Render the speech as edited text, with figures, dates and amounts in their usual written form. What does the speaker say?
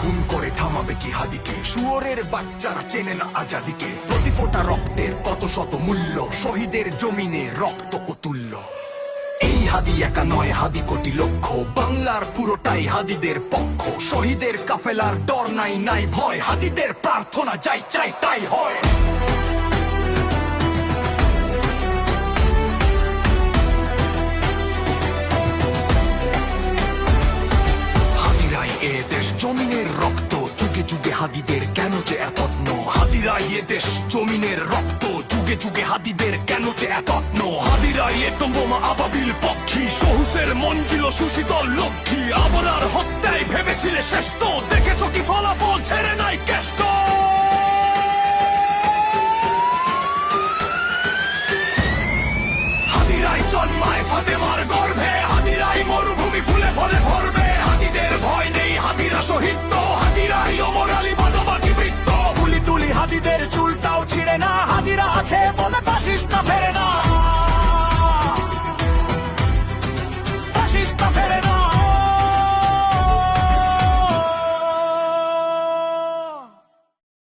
খুন করে থামাবে কি হাদিকে? শুয়োরের বাচ্চারা চেনে না আজাদিকে। প্রতি ফোঁটা রক্তের কত শত মূল্য, শহীদের জমিনে রক্ত অতুল্য। এই হাদি একা নয়, হাদি কোটি লক্ষ, বাংলার পুরোটাই হাদিদের পক্ষ। শহীদের কাফেলার ডর নাই, নাই ভয়, হাদিদের প্রার্থনা যাই চাই তাই হয়। হাদিরাই এ দেশ জমিনের রক্ত, যুগে যুগে হাদিদের কেন যে এতত্ন। হাদিরাই এ দেশ জমিনের রক্ত, যুগে যুগে হাদিদের কেন যে এতত্ন। হাদিরাই এ বোমা আবাবিল পক্ষী, সহুসের মঞ্জিল সুশীতল লক্ষ্মী। আবরার হত্যায় ভেবেছিলে শেষ তো, দেখেছ কি ফলাফল ছেড়ে